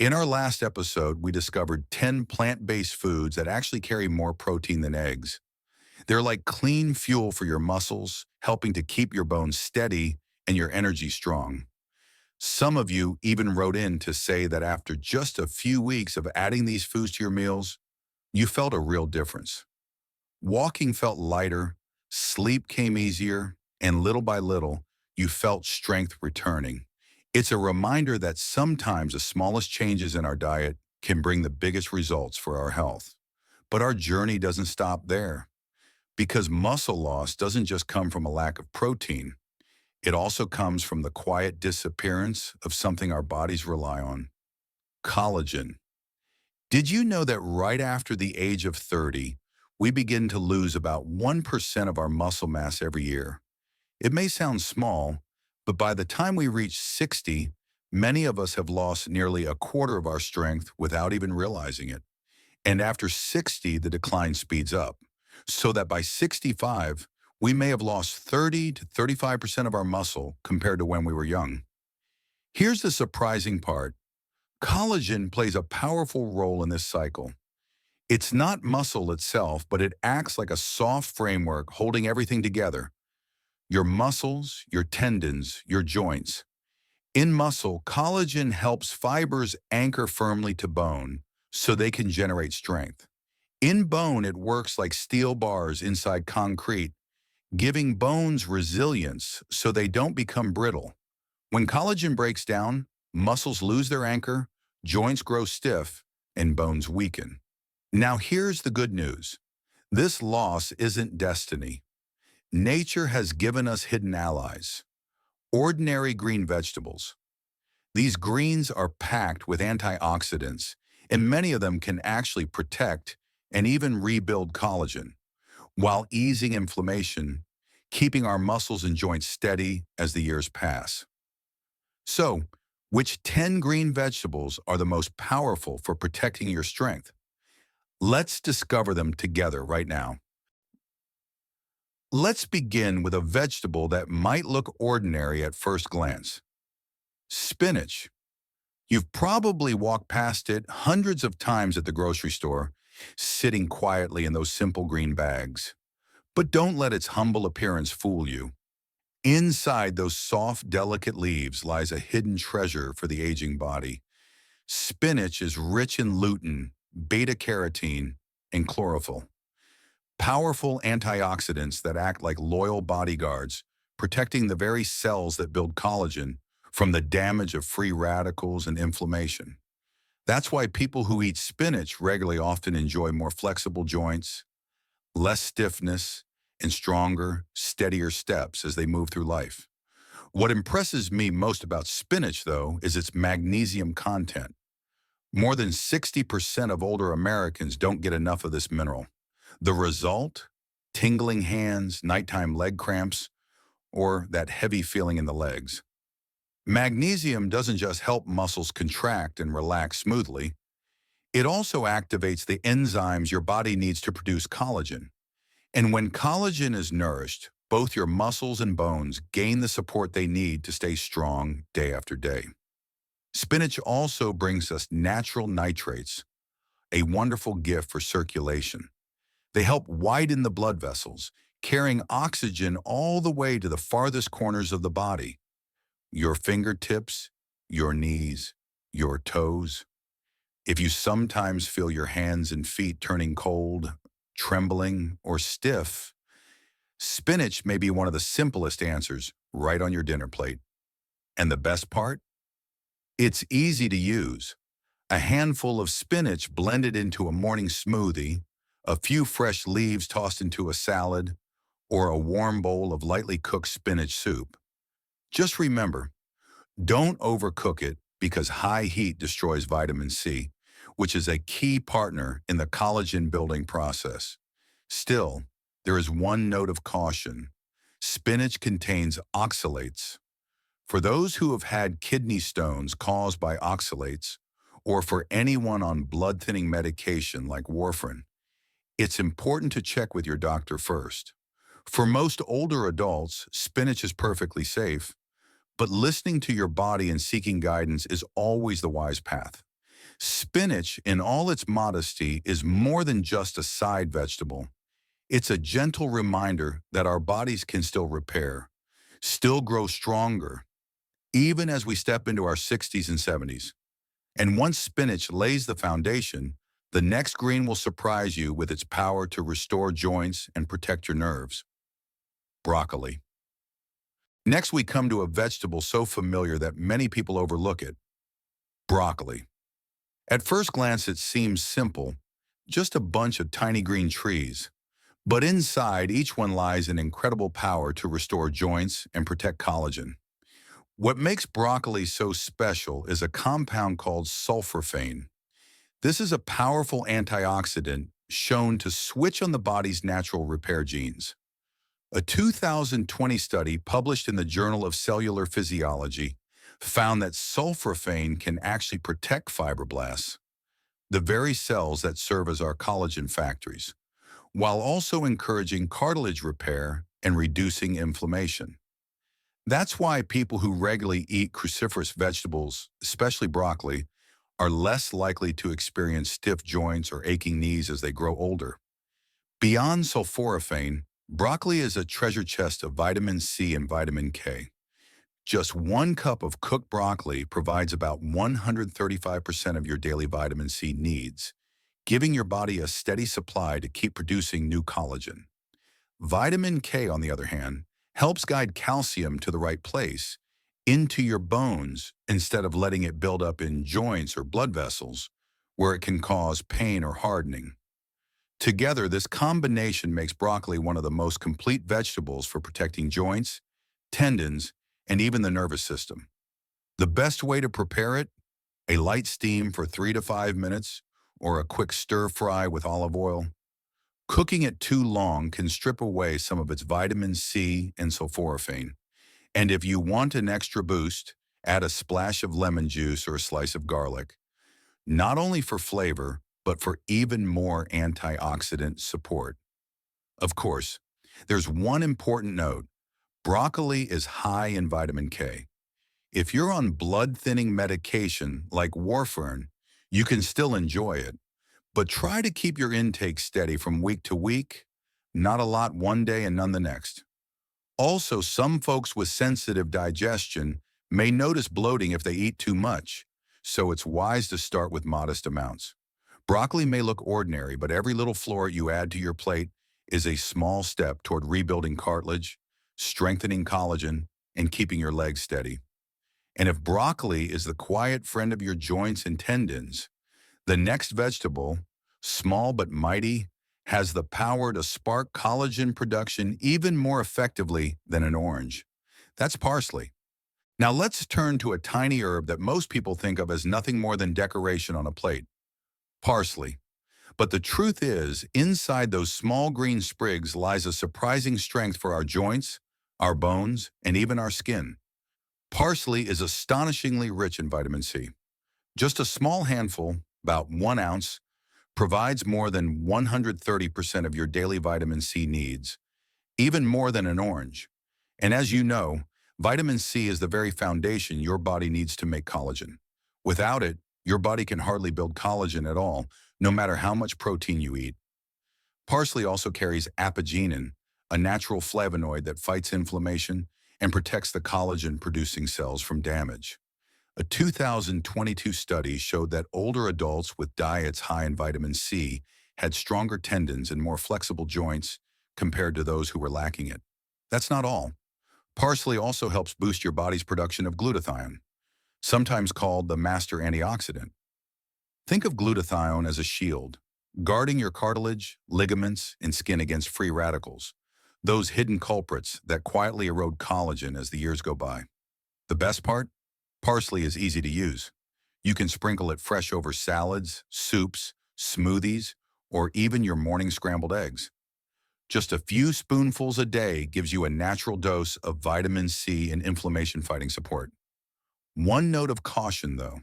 In our last episode, we discovered 10 plant-based foods that actually carry more protein than eggs. They're like clean fuel for your muscles, helping to keep your bones steady and your energy strong. Some of you even wrote in to say that after just a few weeks of adding these foods to your meals, you felt a real difference. Walking felt lighter, sleep came easier, and little by little, you felt strength returning. It's a reminder that sometimes the smallest changes in our diet can bring the biggest results for our health. But our journey doesn't stop there, because muscle loss doesn't just come from a lack of protein. It also comes from the quiet disappearance of something our bodies rely on: collagen. Did you know that right after the age of 30, we begin to lose about 1% of our muscle mass every year? It may sound small, but by the time we reach 60, many of us have lost nearly a quarter of our strength without even realizing it. And after 60, the decline speeds up, so that by 65, we may have lost 30 to 35% of our muscle compared to when we were young. Here's the surprising part. Collagen plays a powerful role in this cycle. It's not muscle itself, but it acts like a soft framework holding everything together: your muscles, your tendons, your joints. In muscle, collagen helps fibers anchor firmly to bone so they can generate strength. In bone, it works like steel bars inside concrete, giving bones resilience so they don't become brittle. When collagen breaks down, muscles lose their anchor, joints grow stiff, and bones weaken. Now here's the good news. This loss isn't destiny. Nature has given us hidden allies: ordinary green vegetables. These greens are packed with antioxidants, and many of them can actually protect and even rebuild collagen, while easing inflammation, keeping our muscles and joints steady as the years pass. So, which 10 green vegetables are the most powerful for protecting your strength? Let's discover them together right now. Let's begin with a vegetable that might look ordinary at first glance: spinach. You've probably walked past it hundreds of times at the grocery store, sitting quietly in those simple green bags. But don't let its humble appearance fool you. Inside those soft, delicate leaves lies a hidden treasure for the aging body. Spinach is rich in lutein, beta-carotene, and chlorophyll, powerful antioxidants that act like loyal bodyguards, protecting the very cells that build collagen from the damage of free radicals and inflammation. That's why people who eat spinach regularly often enjoy more flexible joints, less stiffness, and stronger, steadier steps as they move through life. What impresses me most about spinach, though, is its magnesium content. More than 60% of older Americans don't get enough of this mineral. The result? Tingling hands, nighttime leg cramps, or that heavy feeling in the legs. Magnesium doesn't just help muscles contract and relax smoothly, it also activates the enzymes your body needs to produce collagen. And when collagen is nourished, both your muscles and bones gain the support they need to stay strong day after day. Spinach also brings us natural nitrates, a wonderful gift for circulation. They help widen the blood vessels, carrying oxygen all the way to the farthest corners of the body: your fingertips, your knees, your toes. If you sometimes feel your hands and feet turning cold, trembling, or stiff, spinach may be one of the simplest answers right on your dinner plate. And the best part? It's easy to use. A handful of spinach blended into a morning smoothie, a few fresh leaves tossed into a salad, or a warm bowl of lightly cooked spinach soup. Just remember, don't overcook it, because high heat destroys vitamin C, which is a key partner in the collagen building process. Still, there is one note of caution. Spinach contains oxalates. For those who have had kidney stones caused by oxalates, or for anyone on blood-thinning medication like warfarin, it's important to check with your doctor first. For most older adults, spinach is perfectly safe, but listening to your body and seeking guidance is always the wise path. Spinach, in all its modesty, is more than just a side vegetable. It's a gentle reminder that our bodies can still repair, still grow stronger, even as we step into our 60s and 70s. And once spinach lays the foundation, the next green will surprise you with its power to restore joints and protect your nerves. Broccoli. Next, we come to a vegetable so familiar that many people overlook it. Broccoli. At first glance, it seems simple, just a bunch of tiny green trees. But inside, each one lies an incredible power to restore joints and protect collagen. What makes broccoli so special is a compound called sulforaphane. This is a powerful antioxidant shown to switch on the body's natural repair genes. A 2020 study published in the Journal of Cellular Physiology found that sulforaphane can actually protect fibroblasts, the very cells that serve as our collagen factories, while also encouraging cartilage repair and reducing inflammation. That's why people who regularly eat cruciferous vegetables, especially broccoli, are less likely to experience stiff joints or aching knees as they grow older. Beyond sulforaphane, broccoli is a treasure chest of vitamin C and vitamin K. Just 1 cup of cooked broccoli provides about 135% of your daily vitamin C needs, giving your body a steady supply to keep producing new collagen. Vitamin K, on the other hand, helps guide calcium to the right place, into your bones, instead of letting it build up in joints or blood vessels, where it can cause pain or hardening. Together, this combination makes broccoli one of the most complete vegetables for protecting joints, tendons, and even the nervous system. The best way to prepare it? A light steam for 3 to 5 minutes, or a quick stir fry with olive oil. Cooking it too long can strip away some of its vitamin C and sulforaphane. And if you want an extra boost, add a splash of lemon juice or a slice of garlic, not only for flavor, but for even more antioxidant support. Of course, there's one important note. Broccoli is high in vitamin K. If you're on blood-thinning medication like warfarin, you can still enjoy it, but try to keep your intake steady from week to week, not a lot one day and none the next. Also, some folks with sensitive digestion may notice bloating if they eat too much, so it's wise to start with modest amounts. Broccoli may look ordinary, but every little floret you add to your plate is a small step toward rebuilding cartilage, strengthening collagen, and keeping your legs steady. And if broccoli is the quiet friend of your joints and tendons, the next vegetable, small but mighty, has the power to spark collagen production even more effectively than an orange. That's parsley. Now let's turn to a tiny herb that most people think of as nothing more than decoration on a plate. Parsley. But the truth is, inside those small green sprigs lies a surprising strength for our joints, our bones, and even our skin. Parsley is astonishingly rich in vitamin C. Just a small handful, about 1 ounce, provides more than 130% of your daily vitamin C needs, even more than an orange. And as you know, vitamin C is the very foundation your body needs to make collagen. Without it, your body can hardly build collagen at all, no matter how much protein you eat. Parsley also carries apigenin, a natural flavonoid that fights inflammation and protects the collagen-producing cells from damage. A 2022 study showed that older adults with diets high in vitamin C had stronger tendons and more flexible joints compared to those who were lacking it. That's not all. Parsley also helps boost your body's production of glutathione, sometimes called the master antioxidant. Think of glutathione as a shield, guarding your cartilage, ligaments, and skin against free radicals, those hidden culprits that quietly erode collagen as the years go by. The best part? Parsley is easy to use. You can sprinkle it fresh over salads, soups, smoothies, or even your morning scrambled eggs. Just a few spoonfuls a day gives you a natural dose of vitamin C and inflammation-fighting support. One note of caution, though.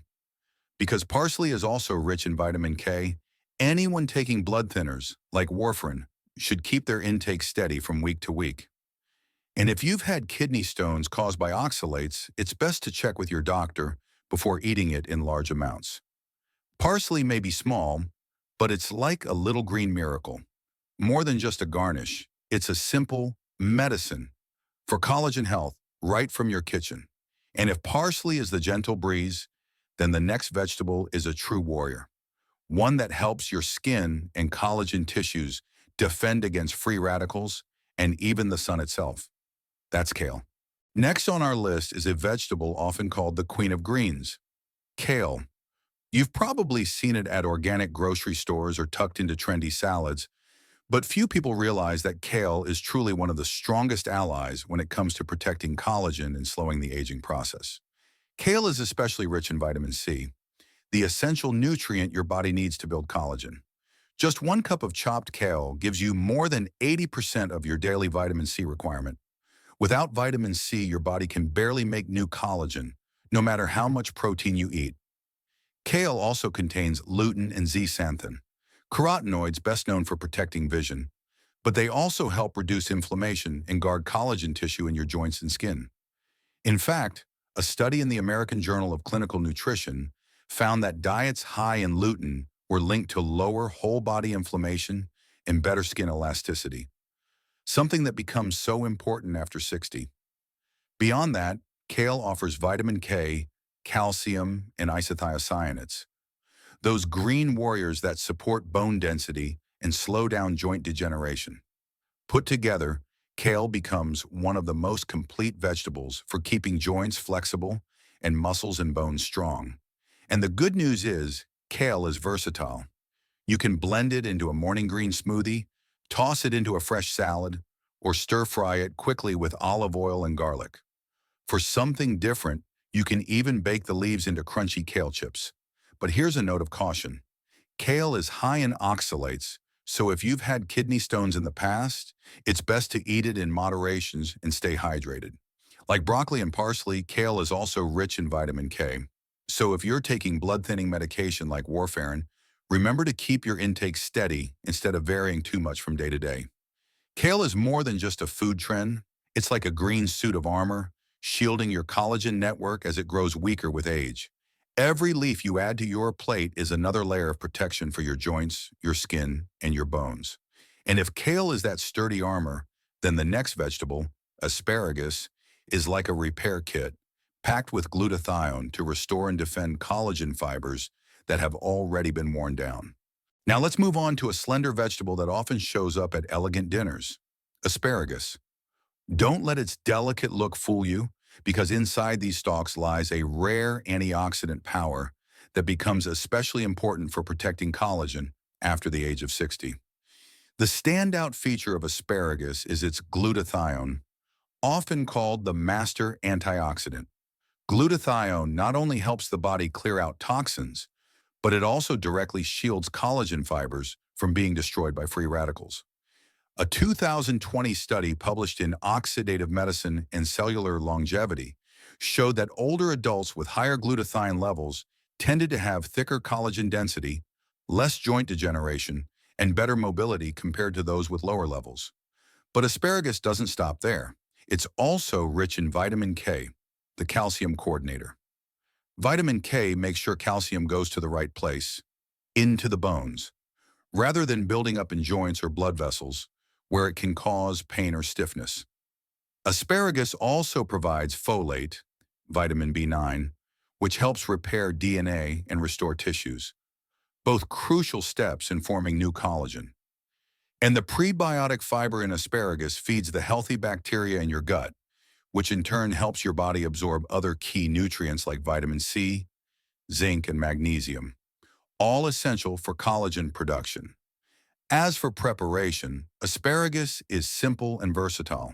Because parsley is also rich in vitamin K, anyone taking blood thinners, like warfarin, should keep their intake steady from week to week. And if you've had kidney stones caused by oxalates, it's best to check with your doctor before eating it in large amounts. Parsley may be small, but it's like a little green miracle. More than just a garnish, it's a simple medicine for collagen health right from your kitchen. And if parsley is the gentle breeze, then the next vegetable is a true warrior, one that helps your skin and collagen tissues defend against free radicals and even the sun itself. That's kale. Next on our list is a vegetable often called the queen of greens, kale. You've probably seen it at organic grocery stores or tucked into trendy salads, but few people realize that kale is truly one of the strongest allies when it comes to protecting collagen and slowing the aging process. Kale is especially rich in vitamin C, the essential nutrient your body needs to build collagen. Just 1 cup of chopped kale gives you more than 80% of your daily vitamin C requirement. Without vitamin C, your body can barely make new collagen, no matter how much protein you eat. Kale also contains lutein and zeaxanthin, carotenoids best known for protecting vision, but they also help reduce inflammation and guard collagen tissue in your joints and skin. In fact, a study in the American Journal of Clinical Nutrition found that diets high in lutein were linked to lower whole body inflammation and better skin elasticity, something that becomes so important after 60. Beyond that, kale offers vitamin K, calcium, and isothiocyanates, those green warriors that support bone density and slow down joint degeneration. Put together, kale becomes one of the most complete vegetables for keeping joints flexible and muscles and bones strong. And the good news is, kale is versatile. You can blend it into a morning green smoothie, toss it into a fresh salad, or stir-fry it quickly with olive oil and garlic. For something different, you can even bake the leaves into crunchy kale chips. But here's a note of caution. Kale is high in oxalates, so if you've had kidney stones in the past, it's best to eat it in moderation and stay hydrated. Like broccoli and parsley, kale is also rich in vitamin K. So if you're taking blood-thinning medication like warfarin, remember to keep your intake steady instead of varying too much from day to day. Kale is more than just a food trend. It's like a green suit of armor, shielding your collagen network as it grows weaker with age. Every leaf you add to your plate is another layer of protection for your joints, your skin, and your bones. And if kale is that sturdy armor, then the next vegetable, asparagus, is like a repair kit, packed with glutathione to restore and defend collagen fibers that have already been worn down. Now let's move on to a slender vegetable that often shows up at elegant dinners, asparagus. Don't let its delicate look fool you, because inside these stalks lies a rare antioxidant power that becomes especially important for protecting collagen after the age of 60. The standout feature of asparagus is its glutathione, often called the master antioxidant. Glutathione not only helps the body clear out toxins, but it also directly shields collagen fibers from being destroyed by free radicals. A 2020 study published in Oxidative Medicine and Cellular Longevity showed that older adults with higher glutathione levels tended to have thicker collagen density, less joint degeneration, and better mobility compared to those with lower levels. But asparagus doesn't stop there. It's also rich in vitamin K, the calcium coordinator. Vitamin K makes sure calcium goes to the right place, into the bones, rather than building up in joints or blood vessels, where it can cause pain or stiffness. Asparagus also provides folate, vitamin B9, which helps repair DNA and restore tissues, both crucial steps in forming new collagen. And the prebiotic fiber in asparagus feeds the healthy bacteria in your gut, which in turn helps your body absorb other key nutrients like vitamin C, zinc, and magnesium, all essential for collagen production. As for preparation, asparagus is simple and versatile.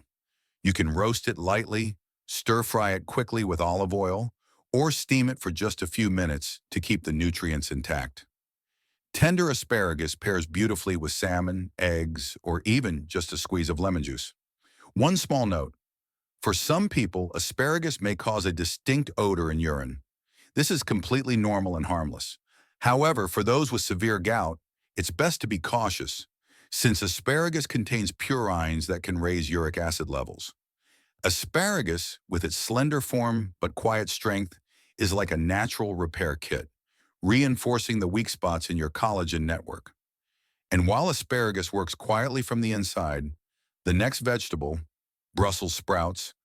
You can roast it lightly, stir-fry it quickly with olive oil, or steam it for just a few minutes to keep the nutrients intact. Tender asparagus pairs beautifully with salmon, eggs, or even just a squeeze of lemon juice. One small note: for some people, asparagus may cause a distinct odor in urine. This is completely normal and harmless. However, for those with severe gout, it's best to be cautious, since asparagus contains purines that can raise uric acid levels. Asparagus, with its slender form but quiet strength, is like a natural repair kit, reinforcing the weak spots in your collagen network. And while asparagus works quietly from the inside, the next vegetable, Brussels sprouts,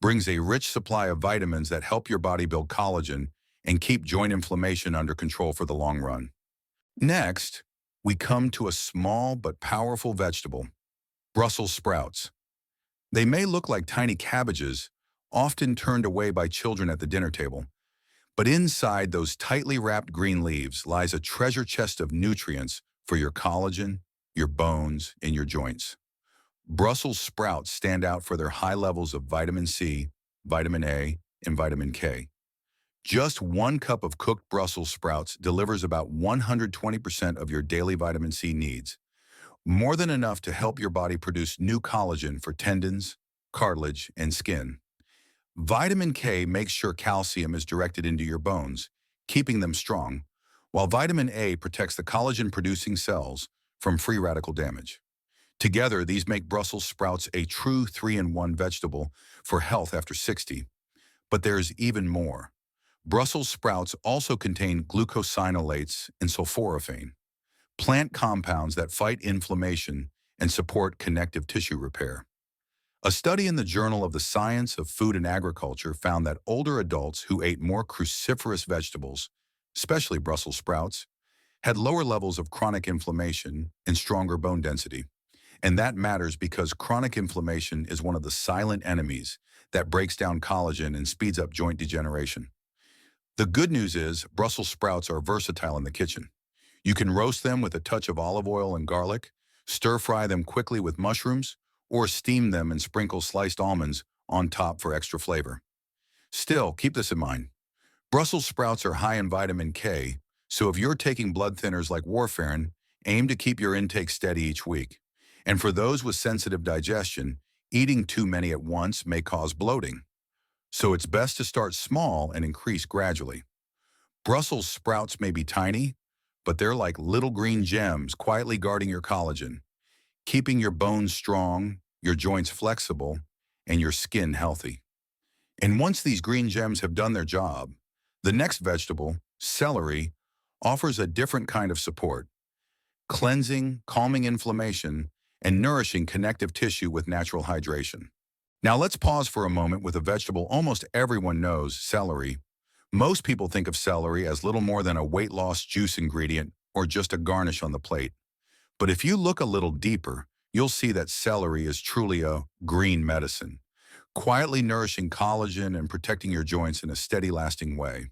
brings a rich supply of vitamins that help your body build collagen and keep joint inflammation under control for the long run. Next, we come to a small but powerful vegetable, Brussels sprouts. They may look like tiny cabbages, often turned away by children at the dinner table, but inside those tightly wrapped green leaves lies a treasure chest of nutrients for your collagen, your bones, and your joints. Brussels sprouts stand out for their high levels of vitamin C, vitamin A, and vitamin K. Just 1 cup of cooked Brussels sprouts delivers about 120% of your daily vitamin C needs, more than enough to help your body produce new collagen for tendons, cartilage, and skin. Vitamin K makes sure calcium is directed into your bones, keeping them strong, while vitamin A protects the collagen-producing cells from free radical damage. Together, these make Brussels sprouts a true 3-in-1 vegetable for health after 60. But there's even more. Brussels sprouts also contain glucosinolates and sulforaphane, plant compounds that fight inflammation and support connective tissue repair. A study in the Journal of the Science of Food and Agriculture found that older adults who ate more cruciferous vegetables, especially Brussels sprouts, had lower levels of chronic inflammation and stronger bone density. And that matters because chronic inflammation is one of the silent enemies that breaks down collagen and speeds up joint degeneration. The good news is Brussels sprouts are versatile in the kitchen. You can roast them with a touch of olive oil and garlic, stir-fry them quickly with mushrooms, or steam them and sprinkle sliced almonds on top for extra flavor. Still, keep this in mind. Brussels sprouts are high in vitamin K, so if you're taking blood thinners like warfarin, aim to keep your intake steady each week. And for those with sensitive digestion, eating too many at once may cause bloating. So it's best to start small and increase gradually. Brussels sprouts may be tiny, but they're like little green gems quietly guarding your collagen, keeping your bones strong, your joints flexible, and your skin healthy. And once these green gems have done their job, the next vegetable, celery, offers a different kind of support, cleansing, calming inflammation, and nourishing connective tissue with natural hydration. Now let's pause for a moment with a vegetable almost everyone knows, celery. Most people think of celery as little more than a weight loss juice ingredient or just a garnish on the plate. But if you look a little deeper, you'll see that celery is truly a green medicine, quietly nourishing collagen and protecting your joints in a steady, lasting way.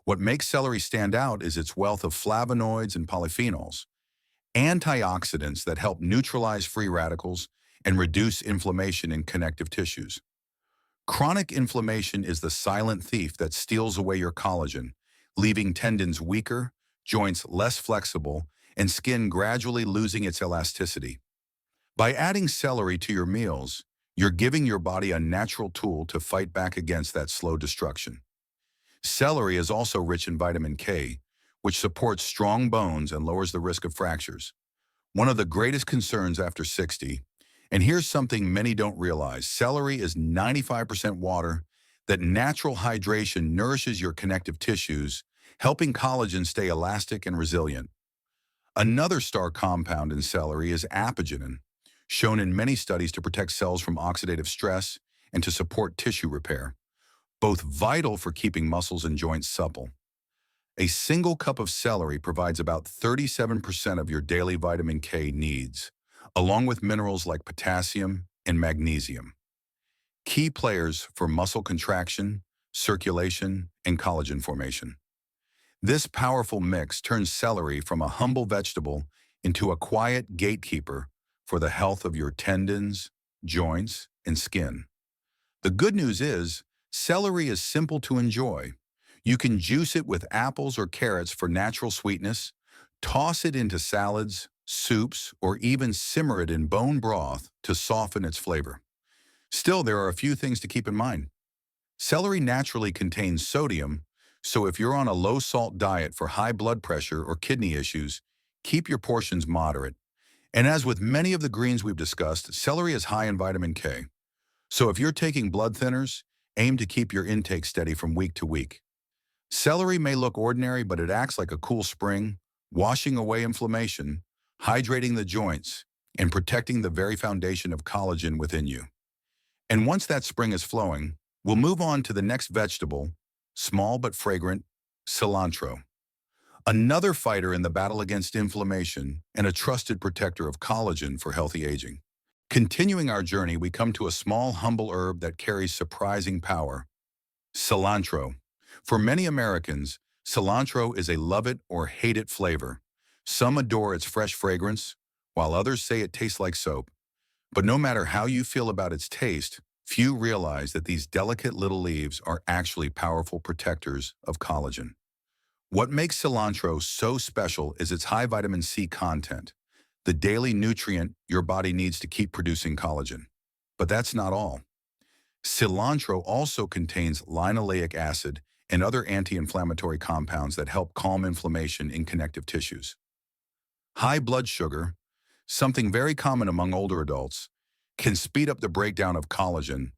What makes celery stand out is its wealth of flavonoids and polyphenols, antioxidants that help neutralize free radicals and reduce inflammation in connective tissues. Chronic inflammation is the silent thief that steals away your collagen, leaving tendons weaker, joints less flexible, and skin gradually losing its elasticity. By adding celery to your meals, you're giving your body a natural tool to fight back against that slow destruction. Celery is also rich in vitamin K, which supports strong bones and lowers the risk of fractures. One of the greatest concerns after 60, and here's something many don't realize, celery is 95% water. That natural hydration nourishes your connective tissues, helping collagen stay elastic and resilient. Another star compound in celery is apigenin, shown in many studies to protect cells from oxidative stress and to support tissue repair, both vital for keeping muscles and joints supple. A single cup of celery provides about 37% of your daily vitamin K needs, along with minerals like potassium and magnesium, key players for muscle contraction, circulation, and collagen formation. This powerful mix turns celery from a humble vegetable into a quiet gatekeeper for the health of your tendons, joints, and skin. The good news is, celery is simple to enjoy. You can juice it with apples or carrots for natural sweetness, toss it into salads, soups, or even simmer it in bone broth to soften its flavor. Still, there are a few things to keep in mind. Celery naturally contains sodium, so if you're on a low-salt diet for high blood pressure or kidney issues, keep your portions moderate. And as with many of the greens we've discussed, celery is high in vitamin K. So if you're taking blood thinners, aim to keep your intake steady from week to week. Celery may look ordinary, but it acts like a cool spring, washing away inflammation, hydrating the joints, and protecting the very foundation of collagen within you. And once that spring is flowing, we'll move on to the next vegetable, small but fragrant, cilantro. Another fighter in the battle against inflammation and a trusted protector of collagen for healthy aging. Continuing our journey, we come to a small, humble herb that carries surprising power, cilantro. For many Americans, cilantro is a love it or hate it flavor. Some adore its fresh fragrance, while others say it tastes like soap. But no matter how you feel about its taste, few realize that these delicate little leaves are actually powerful protectors of collagen. What makes cilantro so special is its high vitamin C content, the daily nutrient your body needs to keep producing collagen. But that's not all. Cilantro also contains linoleic acid and other anti-inflammatory compounds that help calm inflammation in connective tissues. High blood sugar, something very common among older adults, can speed up the breakdown of collagen,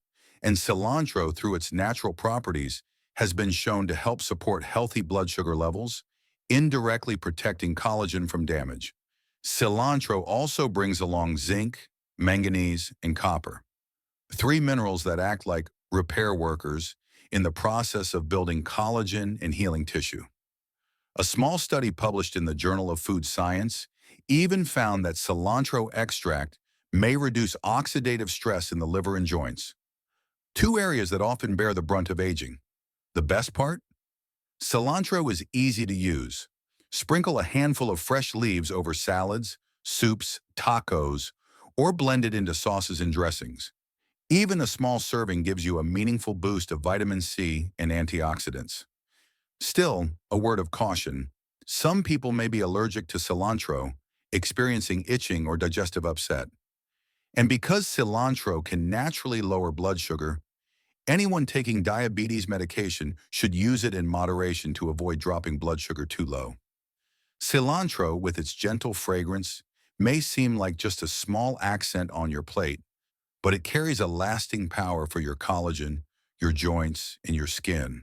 and cilantro, through its natural properties, has been shown to help support healthy blood sugar levels, indirectly protecting collagen from damage. Cilantro also brings along zinc, manganese, and copper, three minerals that act like repair workers in the process of building collagen and healing tissue. A small study published in the Journal of Food Science even found that cilantro extract may reduce oxidative stress in the liver and joints, two areas that often bear the brunt of aging. The best part? Cilantro is easy to use. Sprinkle a handful of fresh leaves over salads, soups, tacos, or blend it into sauces and dressings. Even a small serving gives you a meaningful boost of vitamin C and antioxidants. Still, a word of caution, some people may be allergic to cilantro, experiencing itching or digestive upset. And because cilantro can naturally lower blood sugar, anyone taking diabetes medication should use it in moderation to avoid dropping blood sugar too low. Cilantro, with its gentle fragrance, may seem like just a small accent on your plate, but it carries a lasting power for your collagen, your joints, and your skin.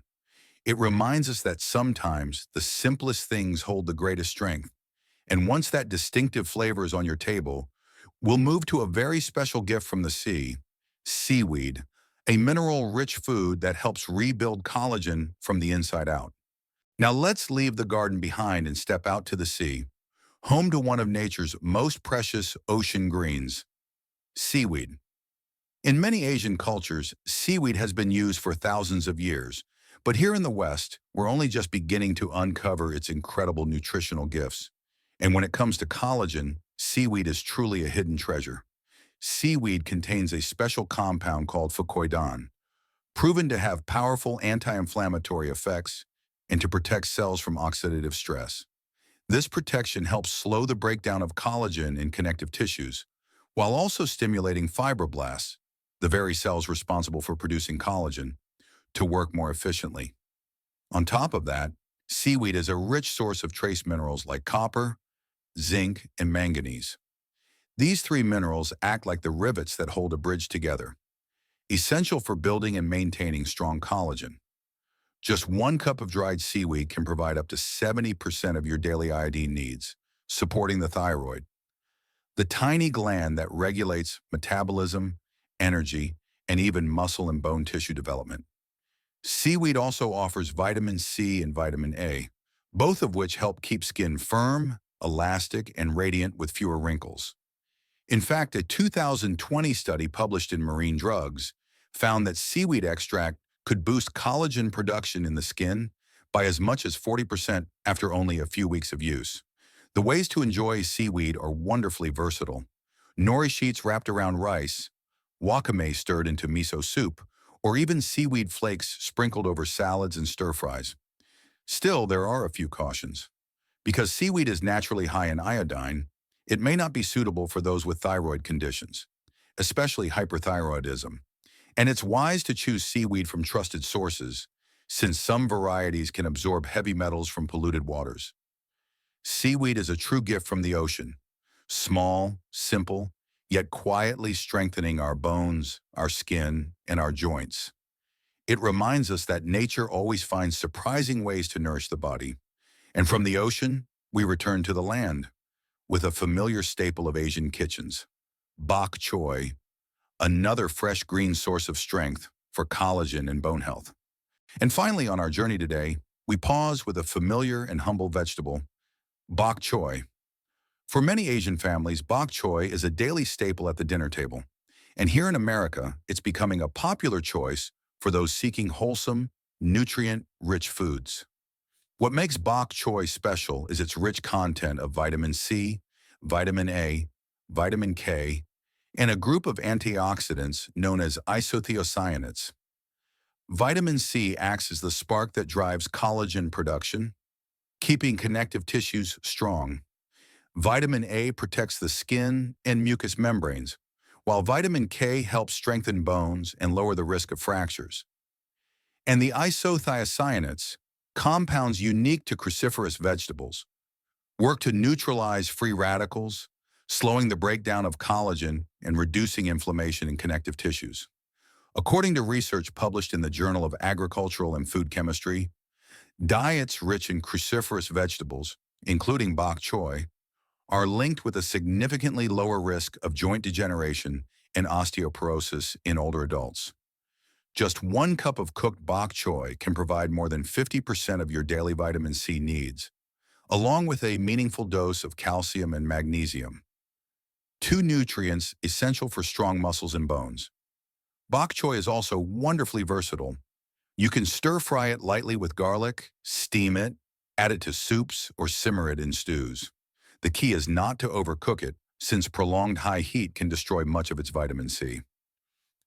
It reminds us that sometimes the simplest things hold the greatest strength. And once that distinctive flavor is on your table, we'll move to a very special gift from the sea, seaweed, a mineral-rich food that helps rebuild collagen from the inside out. Now let's leave the garden behind and step out to the sea, home to one of nature's most precious ocean greens, seaweed. In many Asian cultures, seaweed has been used for thousands of years, but here in the West, we're only just beginning to uncover its incredible nutritional gifts. And when it comes to collagen, seaweed is truly a hidden treasure. Seaweed contains a special compound called fucoidan, proven to have powerful anti-inflammatory effects and to protect cells from oxidative stress. This protection helps slow the breakdown of collagen in connective tissues, while also stimulating fibroblasts, the very cells responsible for producing collagen, to work more efficiently. On top of that, seaweed is a rich source of trace minerals like copper, zinc, and manganese. These three minerals act like the rivets that hold a bridge together, essential for building and maintaining strong collagen. Just 1 cup of dried seaweed can provide up to 70% of your daily iodine needs, supporting the thyroid, the tiny gland that regulates metabolism, energy, and even muscle and bone tissue development. Seaweed also offers vitamin C and vitamin A, both of which help keep skin firm, elastic, and radiant with fewer wrinkles. In fact, a 2020 study published in Marine Drugs found that seaweed extract could boost collagen production in the skin by as much as 40% after only a few weeks of use. The ways to enjoy seaweed are wonderfully versatile. Nori sheets wrapped around rice, wakame stirred into miso soup, or even seaweed flakes sprinkled over salads and stir-fries. Still, there are a few cautions. Because seaweed is naturally high in iodine, it may not be suitable for those with thyroid conditions, especially hyperthyroidism. And it's wise to choose seaweed from trusted sources, since some varieties can absorb heavy metals from polluted waters. Seaweed is a true gift from the ocean, small, simple, yet quietly strengthening our bones, our skin, and our joints. It reminds us that nature always finds surprising ways to nourish the body. And from the ocean, we return to the land with a familiar staple of Asian kitchens, bok choy, another fresh green source of strength for collagen and bone health. And finally, on our journey today, we pause with a familiar and humble vegetable, bok choy. For many Asian families, bok choy is a daily staple at the dinner table. And here in America, it's becoming a popular choice for those seeking wholesome, nutrient-rich foods. What makes bok choy special is its rich content of vitamin C, vitamin A, vitamin K, and a group of antioxidants known as isothiocyanates. Vitamin C acts as the spark that drives collagen production, keeping connective tissues strong. Vitamin A protects the skin and mucous membranes, while vitamin K helps strengthen bones and lower the risk of fractures. And the isothiocyanates, compounds unique to cruciferous vegetables, work to neutralize free radicals, slowing the breakdown of collagen and reducing inflammation in connective tissues. According to research published in the Journal of Agricultural and Food Chemistry, diets rich in cruciferous vegetables, including bok choy, are linked with a significantly lower risk of joint degeneration and osteoporosis in older adults. Just 1 cup of cooked bok choy can provide more than 50% of your daily vitamin C needs, along with a meaningful dose of calcium and magnesium, two nutrients essential for strong muscles and bones. Bok choy is also wonderfully versatile. You can stir-fry it lightly with garlic, steam it, add it to soups, or simmer it in stews. The key is not to overcook it, since prolonged high heat can destroy much of its vitamin C.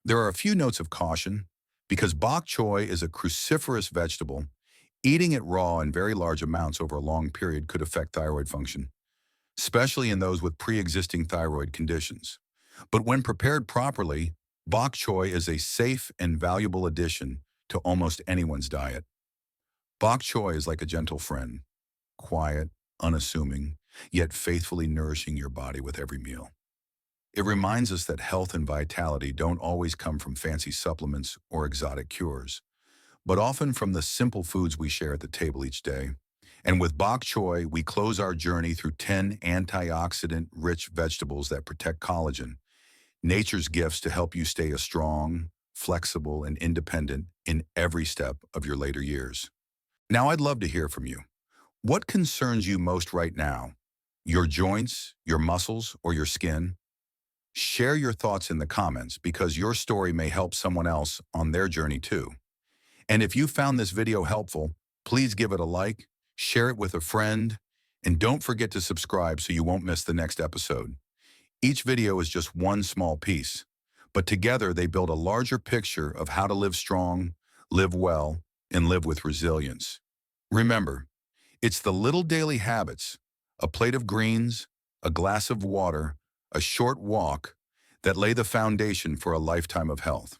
There are a few notes of caution. Because bok choy is a cruciferous vegetable, eating it raw in very large amounts over a long period could affect thyroid function, especially in those with pre-existing thyroid conditions. But when prepared properly, bok choy is a safe and valuable addition to almost anyone's diet. Bok choy is like a gentle friend, quiet, unassuming, yet faithfully nourishing your body with every meal. It reminds us that health and vitality don't always come from fancy supplements or exotic cures, but often from the simple foods we share at the table each day. And with bok choy, we close our journey through 10 antioxidant-rich vegetables that protect collagen, nature's gifts to help you stay a strong, flexible, and independent in every step of your later years. Now, I'd love to hear from you. What concerns you most right now? Your joints, your muscles, or your skin? Share your thoughts in the comments because your story may help someone else on their journey too. And if you found this video helpful, please give it a like, share it with a friend, and don't forget to subscribe so you won't miss the next episode. Each video is just one small piece, but together they build a larger picture of how to live strong, live well, and live with resilience. Remember, it's the little daily habits, a plate of greens, a glass of water, a short walk, that lay the foundation for a lifetime of health.